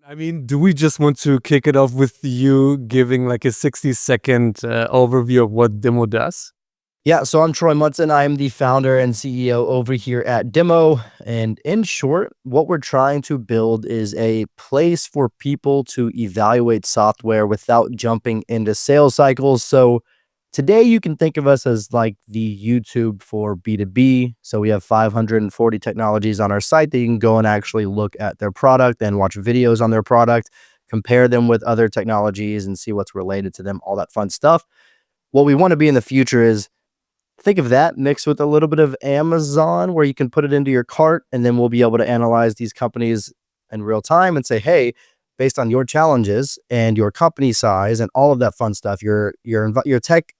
I mean, do we just want to kick it off with you giving like a 60-second overview of what Dimmo does? Yeah, so I'm Troy Munson. I am the founder and CEO over here at Dimmo. And in short, what we're trying to build is a place for people to evaluate software without jumping into sales cycles. So today you can think of us as like the YouTube for B2B. So we have 540 technologies on our site that you can go and actually look at their product and watch videos on their product, compare them with other technologies and see what's related to them, all that fun stuff. What we want to be in the future is think of that mixed with a little bit of Amazon where you can put it into your cart and then we'll be able to analyze these companies in real time and say, hey, based on your challenges and your company size and all of that fun stuff, your tech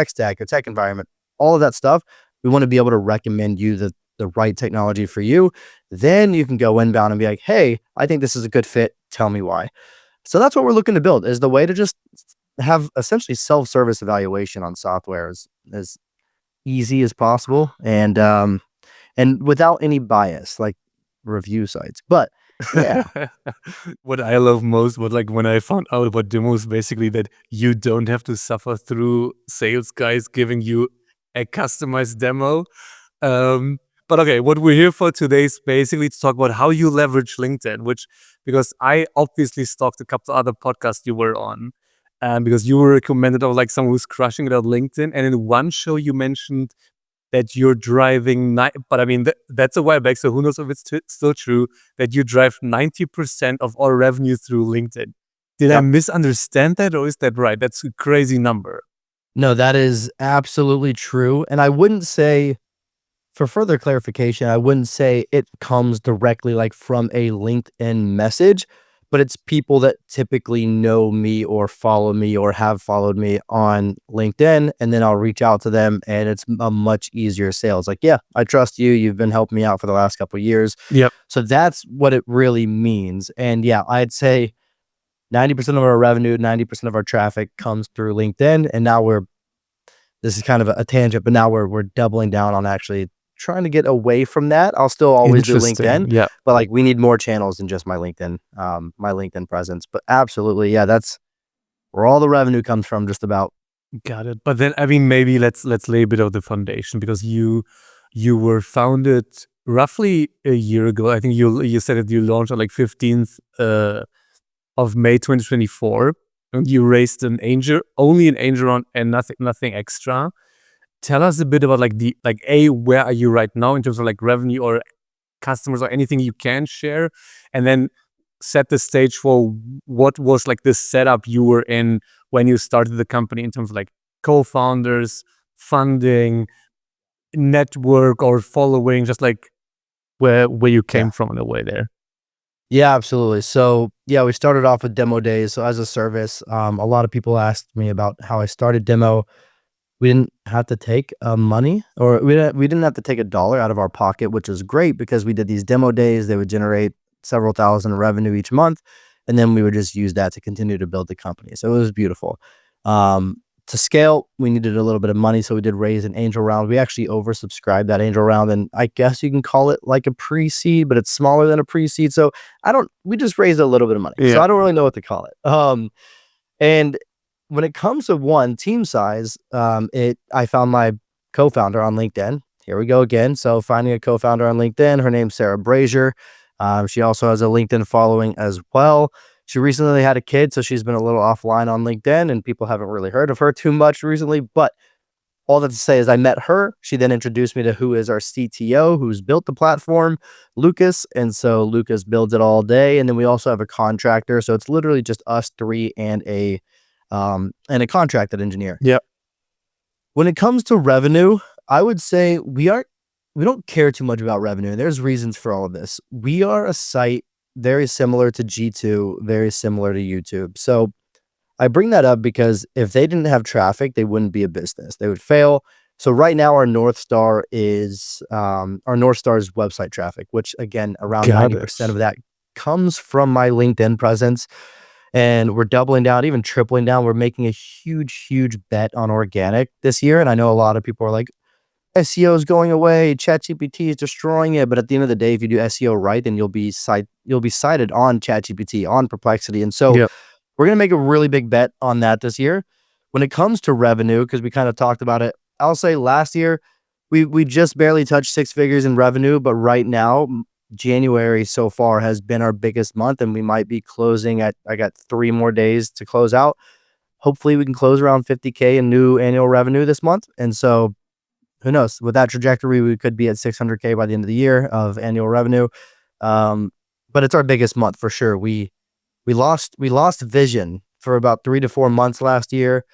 stack, your tech environment, all of that stuff, we want to be able to recommend you the right technology for you. Then you can go inbound and be like, hey, I think this is a good fit. Tell me why. So that's what we're looking to build is the way to just have essentially self-service evaluation on software as easy as possible and without any bias like review sites. But yeah, What I love most, what like when I found out about Dimmo is basically that you don't have to suffer through sales guys giving you a customized demo. Um, but okay, what we're here for today is basically to talk about how you leverage LinkedIn, which because I obviously stalked a couple of other podcasts you were on, because you were recommended of like someone who's crushing it on LinkedIn. And in one show you mentioned that you're driving, but I mean, that's a while back, so who knows if it's still true, that you drive 90% of all revenue through LinkedIn. Did I yep. misunderstand that, or is that right? That's a crazy number. No, that is absolutely true. And I wouldn't say, for further clarification, I wouldn't say it comes directly like from a LinkedIn message, but it's people that typically know me or follow me or have followed me on LinkedIn. And then I'll reach out to them and it's a much easier sale. It's like, yeah, I trust you. You've been helping me out for the last couple of years. Yep. So that's what it really means. And yeah, I'd say 90% of our revenue, 90% of our traffic comes through LinkedIn. And now this is kind of a tangent, but now we're doubling down on actually trying to get away from that. I'll still always do Interesting. LinkedIn, Yeah. but like we need more channels than just my LinkedIn presence. But absolutely, yeah, that's where all the revenue comes from, just about. Got it. But then, I mean, maybe let's lay a bit of the foundation, because you were founded roughly a year ago. I think you said that you launched on like 15th of May 2024, and you raised only an angel round and nothing extra. Tell us a bit about where are you right now in terms of like revenue or customers or anything you can share, and then set the stage for what was like the setup you were in when you started the company in terms of like co-founders, funding, network or following, just like where you came Yeah. from in a way there. Yeah, absolutely. So yeah, we started off with demo days. So as a service, a lot of people asked me about how I started Demo. We didn't have to take money, or we didn't have to take $1 out of our pocket, which is great because we did these demo days. They would generate several thousand in revenue each month, and then we would just use that to continue to build the company. So it was beautiful. To scale, we needed a little bit of money, so we did raise an angel round. We actually oversubscribed that angel round, and I guess you can call it like a pre-seed, but it's smaller than a pre-seed. So we just raised a little bit of money. So Yeah. I don't really know what to call it. And when it comes to one team size, I found my co-founder on LinkedIn. Here we go again. So finding a co-founder on LinkedIn, her name's Brazier. She also has a LinkedIn following as well. She recently had a kid, so she's been a little offline on LinkedIn, and people haven't really heard of her too much recently. But all that to say is I met her. She then introduced me to who is our CTO, who's built the platform, Lucas. And so Lucas builds it all day. And then we also have a contractor. So it's literally just us three and a contracted engineer. Yeah. When it comes to revenue, I would say we don't care too much about revenue. And there's reasons for all of this. We are a site very similar to G2, very similar to YouTube. So I bring that up because if they didn't have traffic, they wouldn't be a business. They would fail. So right now our North Star is website traffic, which again, around Got 90% it. of that comes from my LinkedIn presence. And we're doubling down, even tripling down. We're making a huge, huge bet on organic this year. And I know a lot of people are like, SEO is going away, ChatGPT is destroying it. But at the end of the day, if you do SEO right, then you'll be cited on ChatGPT, on Perplexity. And so Yeah. we're gonna make a really big bet on that this year. When it comes to revenue, because we kind of talked about it, I'll say last year we just barely touched six figures in revenue, but right now January so far has been our biggest month, and we might be closing at. I got 3 more days to close out. Hopefully, we can close around 50K in new annual revenue this month, and so who knows? With that trajectory, we could be at 600K by the end of the year of annual revenue. Um, but it's our biggest month for sure. We lost vision for about 3 to 4 months last year.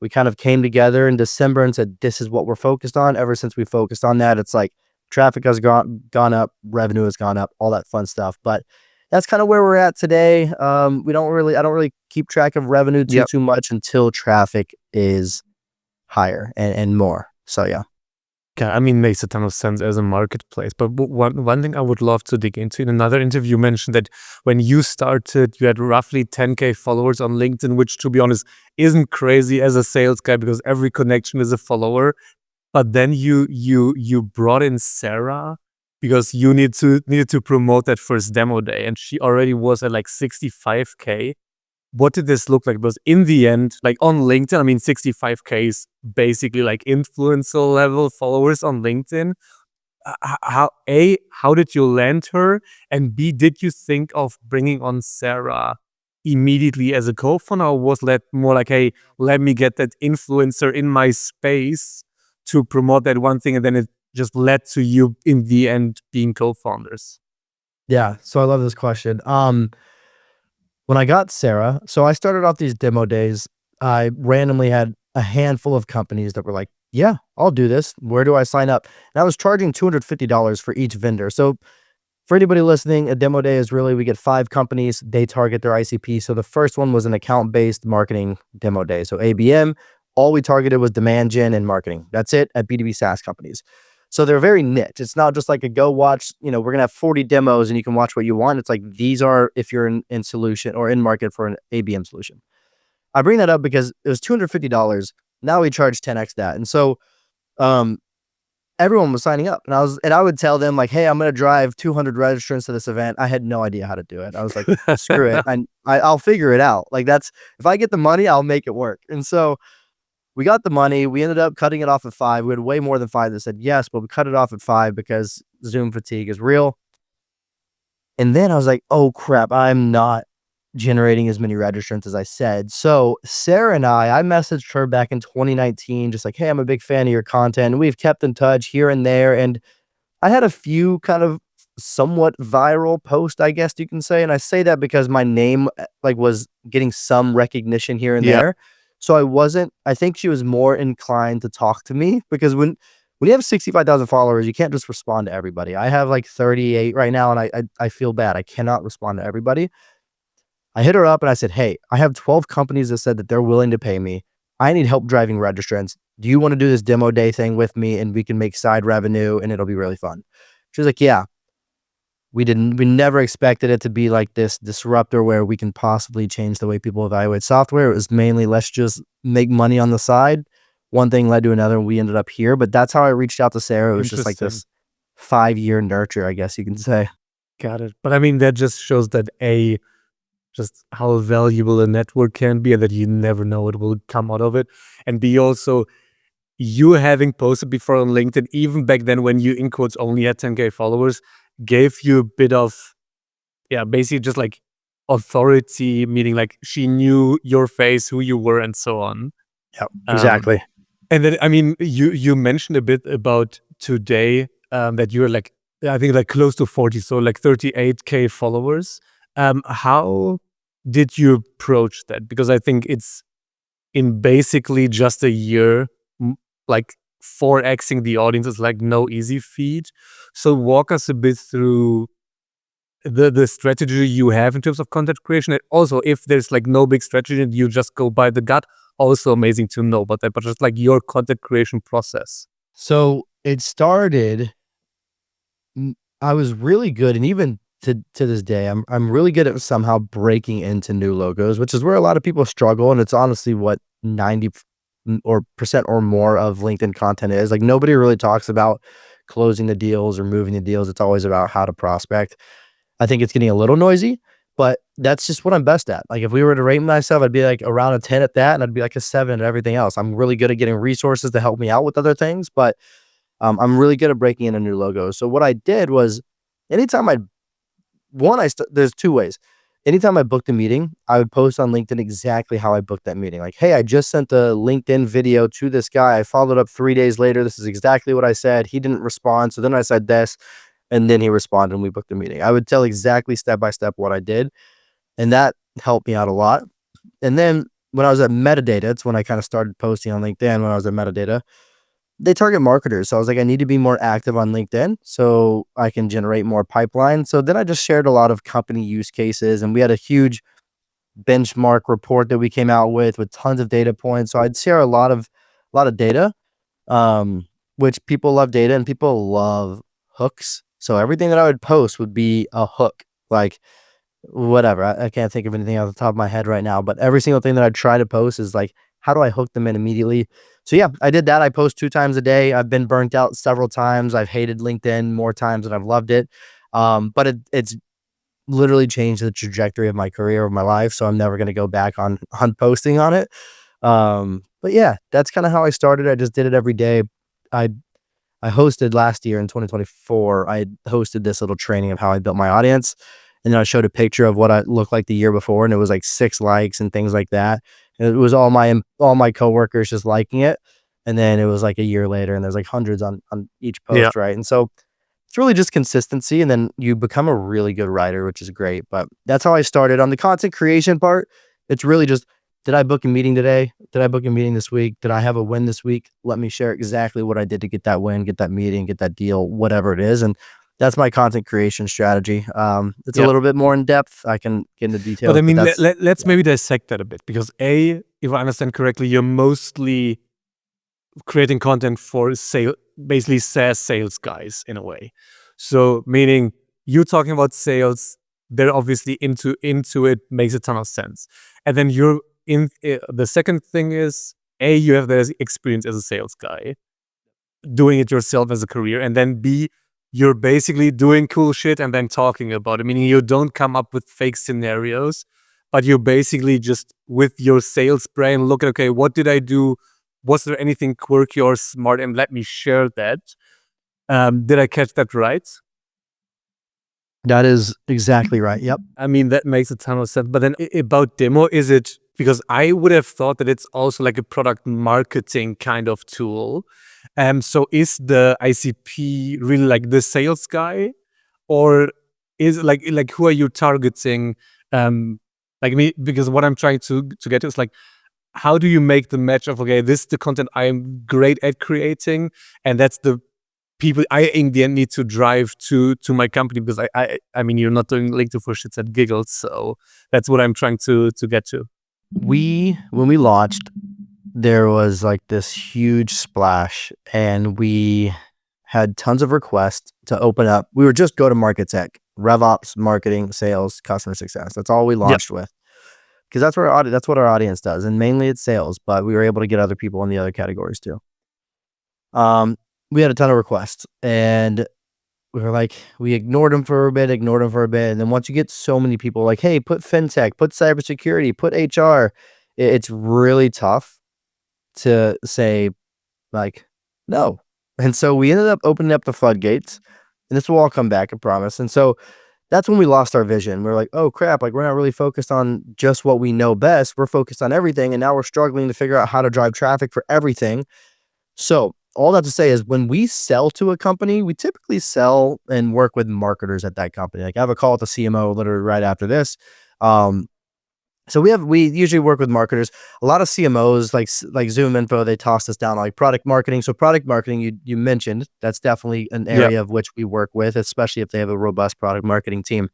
We kind of came together in December and said, this is what we're focused on. Ever since we focused on that, it's like traffic has gone up, revenue has gone up, all that fun stuff. But that's kind of where we're at today. I don't really keep track of revenue Yep. too much until traffic is higher and more. So yeah. Yeah, I mean, makes a ton of sense as a marketplace. But one thing I would love to dig into, in another interview, you mentioned that when you started, you had roughly 10K followers on LinkedIn, which, to be honest, isn't crazy as a sales guy because every connection is a follower. But then you brought in Sarah because you needed to promote that first demo day, and she already was at like 65K. What did this look like? Because in the end, like on LinkedIn, I mean, 65K is basically like influencer level followers on LinkedIn. How did you land her? And B, did you think of bringing on Sarah immediately as a co-founder, or was that more like, hey, let me get that influencer in my space to promote that one thing, and then it just led to you in the end being co-founders? Yeah. So I love this question. When I got Sarah, so I started off these demo days. I randomly had a handful of companies that were like, yeah, I'll do this. Where do I sign up? And I was charging $250 for each vendor. So for anybody listening, a demo day is really, we get 5 companies, they target their ICP. So the first one was an account-based marketing demo day. So ABM, all we targeted was demand gen and marketing. That's it at B2B SaaS companies. So they're very niche. It's not just like a go watch, we're going to have 40 demos and you can watch what you want. It's like, these are if you're in solution or in market for an ABM solution. I bring that up because it was $250. Now we charge 10x that. And so everyone was signing up, and I would tell them like, hey, I'm going to drive 200 registrants to this event. I had no idea how to do it. I was like, screw it. I'll figure it out. Like, if I get the money, I'll make it work. And so we got the money. We ended up cutting it off at 5. We had way more than 5 that said yes, but we cut it off at 5 because Zoom fatigue is real. And then I was like, oh crap, I'm not generating as many registrants as I said. So Sarah and I messaged her back in 2019, just like, hey, I'm a big fan of your content. And we've kept in touch here and there. And I had a few kind of somewhat viral posts, I guess you can say. And I say that because my name like was getting some recognition here and Yeah. there. So I think she was more inclined to talk to me, because when you have 65,000 followers, you can't just respond to everybody. I have like 38 right now, and I feel bad. I cannot respond to everybody. I hit her up and I said, hey, I have 12 companies that said that they're willing to pay me. I need help driving registrants. Do you want to do this demo day thing with me, and we can make side revenue and it'll be really fun? She was like, yeah. We never expected it to be like this disruptor where we can possibly change the way people evaluate software. It was mainly, let's just make money on the side. One thing led to another, and we ended up here. But that's how I reached out to Sarah. It was just like this 5-year nurture, I guess you can say. Got it. But I mean, that just shows that just how valuable a network can be, and that you never know what will come out of it. And B, also, you having posted before on LinkedIn, even back then when you in quotes only had 10K followers, gave you a bit of, basically just like authority, meaning like she knew your face, who you were, and so on. Yep, exactly. And then, I mean, you mentioned a bit about today that you're like, I think like close to 40, so like 38K followers. How did you approach that? Because I think it's in basically just a year, like 4xing the audience is like no easy feat. So walk us a bit through the strategy you have in terms of content creation. And also, if there's like no big strategy and you just go by the gut, also amazing to know about that, but just like your content creation process. So it started, I was really good, and even to this day, I'm really good at somehow breaking into new logos, which is where a lot of people struggle, and it's honestly what or percent or more of LinkedIn content is. Like nobody really talks about closing the deals or moving the deals. It's always about how to prospect. I think it's getting a little noisy, but that's just what I'm best at. Like if we were to rate myself, I'd be like around a 10 at that, and I'd be like a 7 at everything else. I'm really good at getting resources to help me out with other things, but I'm really good at breaking into new logos. So what I did was anytime I one, there's two ways. Anytime I booked a meeting, I would post on LinkedIn exactly how I booked that meeting. Like, hey, I just sent a LinkedIn video to this guy. I followed up 3 days later. This is exactly what I said. He didn't respond. So then I said this, and then he responded and we booked the meeting. I would tell exactly step by step what I did. And that helped me out a lot. And then when I was at Metadata, it's when I kind of started posting on LinkedIn when I was at Metadata. They target marketers. So I was like, I need to be more active on LinkedIn so I can generate more pipeline. So then I just shared a lot of company use cases, and we had a huge benchmark report that we came out with tons of data points. So I'd share a lot of data, which people love data and people love hooks. So everything that I would post would be a hook. Like whatever. I can't think of anything off the top of my head right now, but every single thing that I try to post is like, how do I hook them in immediately? So yeah, I did that. I post 2 times a day. I've been burnt out several times. I've hated LinkedIn more times than I've loved it. But it's literally changed the trajectory of my career, of my life. So I'm never going to go back on posting on it. But yeah, that's kind of how I started. I just did it every day. I I hosted last year in 2024, I hosted this little training of how I built my audience. And then I showed a picture of what I looked like the year before, and it was like 6 likes and things like that. And it was all my coworkers just liking it. And then it was like a year later, and there's like hundreds on each Yeah. post, right? And so it's really just consistency, and then you become a really good writer, which is great. But that's how I started. On the content creation part, it's really just, did I book a meeting today? Did I book a meeting this week? Did I have a win this week? Let me share exactly what I did to get that win, get that meeting, get that deal, whatever it is. And that's my content creation strategy. It's a Yeah. little bit more in depth. I can get into But I details, but mean, that's let's yeah. maybe dissect that a bit because if I understand correctly, you're mostly creating content for sale, basically SaaS sales guys in a way. So meaning you talking about sales, they're obviously into it, makes a ton of sense. And then you're in the second thing is you have the experience as a sales guy, doing it yourself as a career, and then B, you're basically doing cool shit and then talking about it. Meaning you don't come up with fake scenarios, but you're basically just with your sales brain look at, okay, what did I do? Was there anything quirky or smart? And let me share that. Did I catch that right? That is exactly right. Yep. I mean, that makes a ton of sense. But then about demo, is it because I would have thought that it's also like a product marketing kind of tool. So is the ICP really like the sales guy, or is it like who are you targeting? Like me, because what I'm trying to get to is like, how do you make the match of, okay, this is the content I'm great at creating, and that's the people I in the end need to drive to my company, because I mean, you're not doing LinkedIn for shits and giggles, so that's what I'm trying to get to. When we launched, there was like this huge splash, and we had tons of requests to open up. We were just go to market tech, RevOps, marketing, sales, customer success. That's all we Yeah, launched with, because that's what our audience does, and mainly it's sales. But we were able to get other people in the other categories too. Um, we had a ton of requests, and we were like, we ignored them for a bit, and then once you get so many people like, hey, put fintech, put cybersecurity, put HR, it's really tough to say like, no. And so we ended up opening up the floodgates, and this will all come back, I promise. And so that's when we lost our vision. We're like, oh crap, like we're not really focused on just what we know best. We're focused on everything. And now we're struggling to figure out how to drive traffic for everything. So all that to say is, when we sell to a company, we typically sell and work with marketers at that company. Like I have a call with the CMO literally right after this. Um, so we usually work with marketers. A lot of CMOs like Zoom Info, they tossed us down like product marketing. So product marketing, you mentioned, that's definitely an yeah, area of which we work with, especially if they have a robust product marketing team.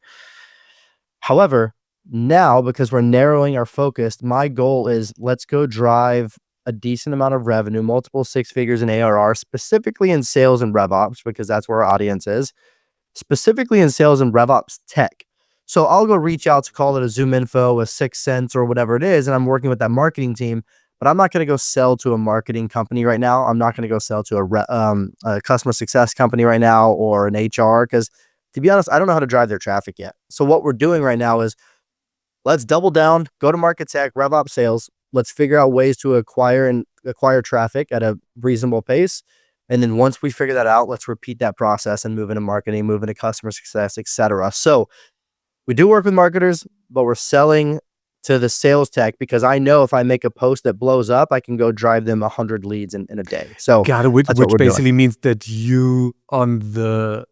However, now because we're narrowing our focus, my goal is, let's go drive a decent amount of revenue, multiple 6 figures in ARR, specifically in sales and RevOps, because that's where our audience is, specifically in sales and RevOps tech. So I'll go reach out to, call it a Zoom Info, a 6 Sense, or whatever it is, and I'm working with that marketing team. but I'm not going to go sell to a marketing company right now. I'm not going to go sell to a customer success company right now or an HR, because to be honest, I don't know how to drive their traffic yet. So what we're doing right now is let's double down, go to market tech, rev up sales. Let's figure out ways to acquire traffic at a reasonable pace. And then once we figure that out, let's repeat that process and move into marketing, move into customer success, etc. So we do work with marketers, but we're selling to the sales tech because I know if I make a post that blows up, I can go drive them 100 leads in a day. So Got it, that's what which we're doing. basically means that you on the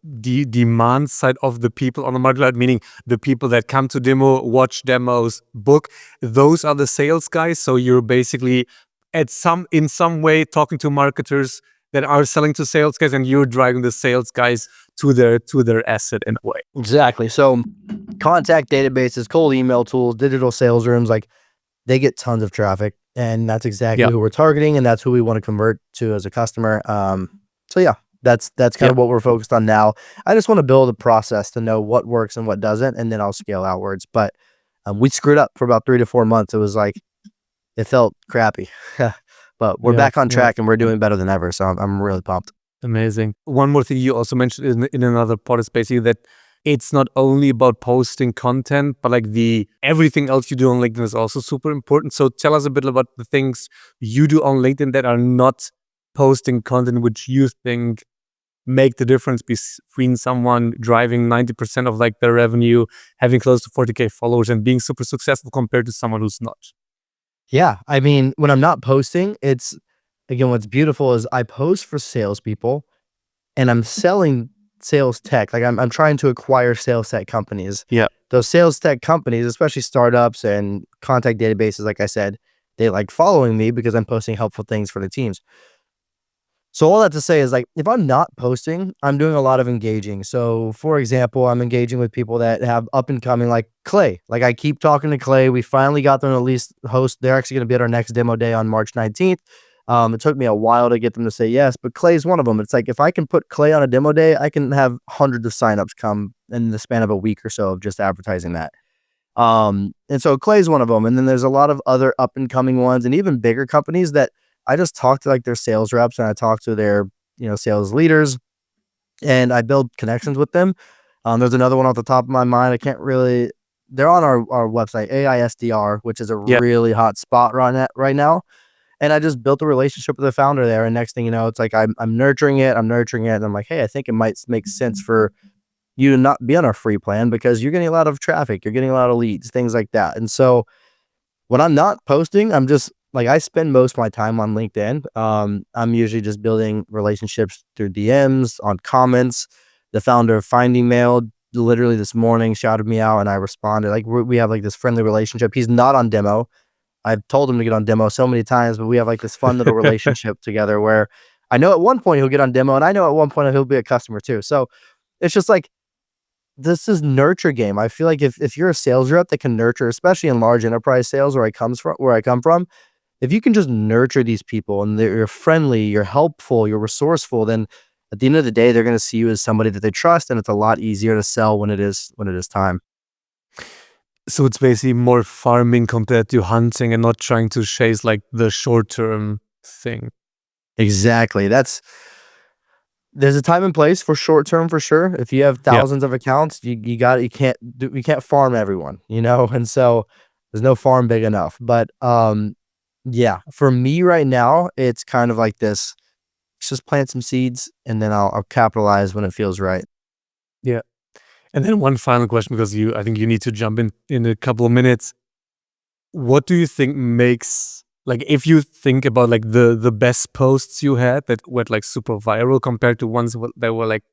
demand side of the people on the market, meaning the people that come to demo, watch demos, book, those are the sales guys. So you're basically in some way talking to marketers that are selling to sales guys, and you're driving the sales guys to their asset in a way. Exactly. So contact databases, cold email tools, digital sales rooms, like they get tons of traffic, and that's exactly Yeah. who we're targeting, and that's who we want to convert to as a customer. So yeah, that's kind of what we're focused on now. I just want to build a process to know what works and what doesn't, and then I'll scale outwards. But we screwed up for about 3 to 4 months. It was like it felt crappy, but we're back on track and we're doing better than ever. So I'm really pumped. Amazing. One more thing you also mentioned in another part is basically that it's not only about posting content, but like everything else you do on LinkedIn is also super important. So tell us a bit about the things you do on LinkedIn that are not posting content, which you think make the difference between someone driving 90% of like their revenue, having close to 40K followers, and being super successful compared to someone who's not. Yeah. I mean, when I'm not posting, it's again, what's beautiful is I post for salespeople and I'm selling sales tech. Like I'm trying to acquire sales tech companies. Yeah. Those sales tech companies, especially startups and contact databases, like I said, they like following me because I'm posting helpful things for the teams. So all that to say is like, if I'm not posting, I'm doing a lot of engaging. So for example, I'm engaging with people that have up and coming, like Clay. Like I keep talking to Clay. We finally got them to at least host. They're actually going to be at our next demo day on March 19th. It took me a while to get them to say yes, but Clay's one of them. It's like, if I can put Clay on a demo day, I can have hundreds of signups come in the span of a week or so of just advertising that. And so Clay's one of them. And then there's a lot of other up and coming ones and even bigger companies that I just talk to, like their sales reps, and I talk to their, sales leaders, and I build connections with them. There's another one off the top of my mind. They're on our website, AISDR, which is a Yeah. really hot spot right now. And I just built a relationship with the founder there. And next thing you know, it's like, I'm nurturing it. And I'm like, hey, I think it might make sense for you to not be on our free plan because you're getting a lot of traffic. You're getting a lot of leads, things like that. And so when I'm not posting, I'm just like, I spend most of my time on LinkedIn. I'm usually just building relationships through DMs, on comments. The founder of Finding Mail literally this morning shouted me out and I responded. Like we have like this friendly relationship. He's not on demo. I've told him to get on demo so many times, but we have like this fun little relationship together where I know at one point he'll get on demo and I know at one point he'll be a customer too. So it's just like, this is nurture game. I feel like if you're a sales rep that can nurture, especially in large enterprise sales where I come from, if you can just nurture these people and you're friendly, you're helpful, you're resourceful, then at the end of the day, they're going to see you as somebody that they trust, and it's a lot easier to sell when it is time. So it's basically more farming compared to hunting and not trying to chase like the short-term thing. Exactly. There's a time and place for short term for sure. If you have thousands of accounts, you can't farm everyone, and so there's no farm big enough. But yeah, for me right now, it's kind of like this. Let's just plant some seeds and then I'll capitalize when it feels right. Yeah. And then one final question, because I think you need to jump in a couple of minutes. What do you think makes, like, if you think about like the best posts you had that were like super viral compared to ones that were like,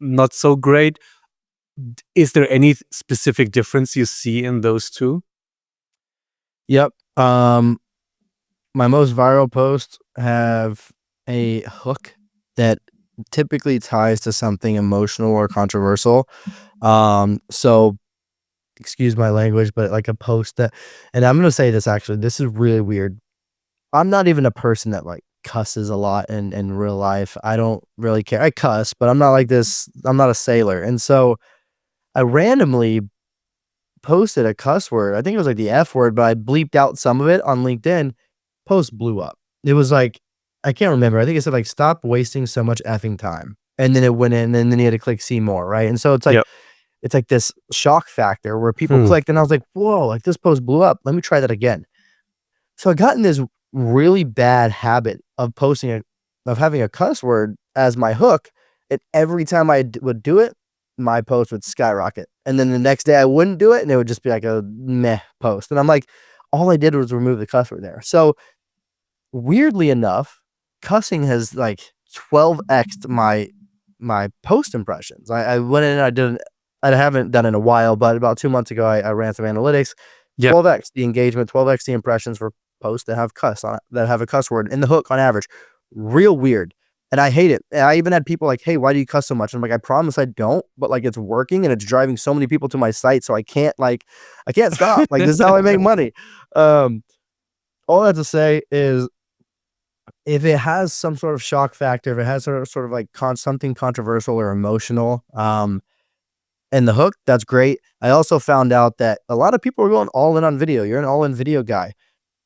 not so great, is there any specific difference you see in those two? Yep. My most viral posts have a hook that typically ties to something emotional or controversial. So excuse my language, but like a post that, and I'm going to say this actually, this is really weird. I'm not even a person that like cusses a lot in real life. I don't really care. I cuss, but I'm not like this. I'm not a sailor. And so I randomly posted a cuss word. I think it was like the F word, but I bleeped out some of it on LinkedIn. Post blew up. It was like, I can't remember. I think it said like, stop wasting so much effing time. And then it went in, and then you had to click see more, right? And so Yep. it's like this shock factor where people Hmm. clicked, and I was like, whoa, like this post blew up. Let me try that again. So I got in this really bad habit of of having a cuss word as my hook. And every time I would do it, my post would skyrocket. And then the next day I wouldn't do it, and it would just be like a meh post. And I'm like, all I did was remove the cuss word there. So weirdly enough, cussing has like 12x'd my post impressions. I went in and I haven't done it in a while, but about 2 months ago, I ran some analytics. Yep. 12x the engagement, 12x the impressions for posts that have cuss on it, that have a cuss word in the hook on average. Real weird. And I hate it. And I even had people like, hey, why do you cuss so much? I'm like, I promise I don't, but like it's working and it's driving so many people to my site. So I can't stop. Like this is how I make money. Um, all that to say is if it has some sort of shock factor, if it has sort of like something controversial or emotional, and the hook, that's great. I also found out that a lot of people are going all in on video. You're an all in video guy.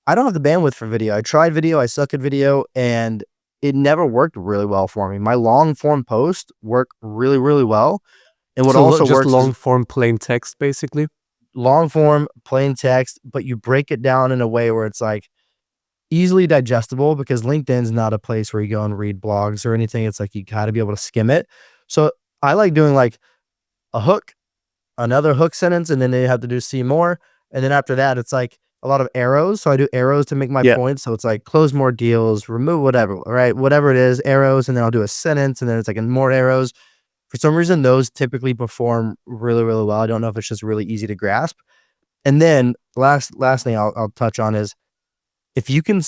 I don't have the bandwidth for video. I tried video, I suck at video, and it never worked really well for me. My long form posts work really, really well. And what So also just works is long form plain text, basically. long form, plain text, but you break it down in a way where it's like easily digestible because LinkedIn's not a place where you go and read blogs or anything. It's like you got to be able to skim it. So I like doing like a hook, another hook sentence, and then they have to do see more. And then after that, it's like a lot of arrows. So I do arrows to make my Yeah. points. So it's like close more deals, remove whatever, right? Whatever it is, arrows, and then I'll do a sentence, and then it's like more arrows. For some reason, those typically perform really, really well. I don't know if it's just really easy to grasp. And then last thing I'll touch on is if you can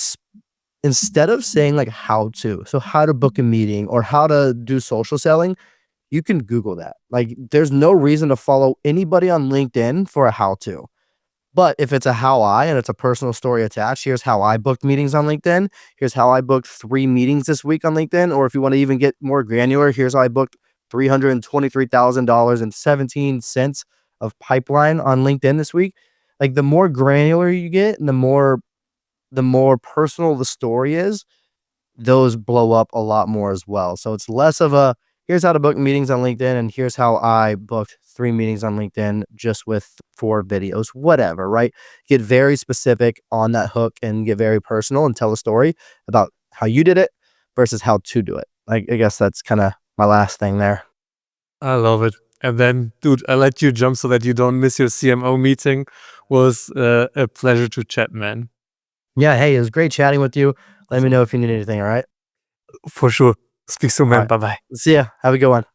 instead of saying like so how to book a meeting or how to do social selling, you can Google that. Like there's no reason to follow anybody on LinkedIn for a how to. But if it's a how and it's a personal story attached, here's how I booked meetings on LinkedIn. Here's how I booked 3 meetings this week on LinkedIn. Or if you want to even get more granular, here's how I booked $323,000 and 17 cents of pipeline on LinkedIn this week. Like the more granular you get and the more personal the story is, those blow up a lot more as well. So it's less of a here's how to book meetings on LinkedIn and here's how I booked 3 meetings on LinkedIn just with 4 videos, whatever, right? Get very specific on that hook and get very personal and tell a story about how you did it versus how to do it. Like, I guess that's kind of my last thing there. I love it. And then, dude, I let you jump so that you don't miss your CMO meeting. Was a pleasure to chat, man. Yeah. Hey, it was great chatting with you. Let me know if you need anything. All right. For sure. Speak soon, All man. right. Bye bye. See ya. Have a good one.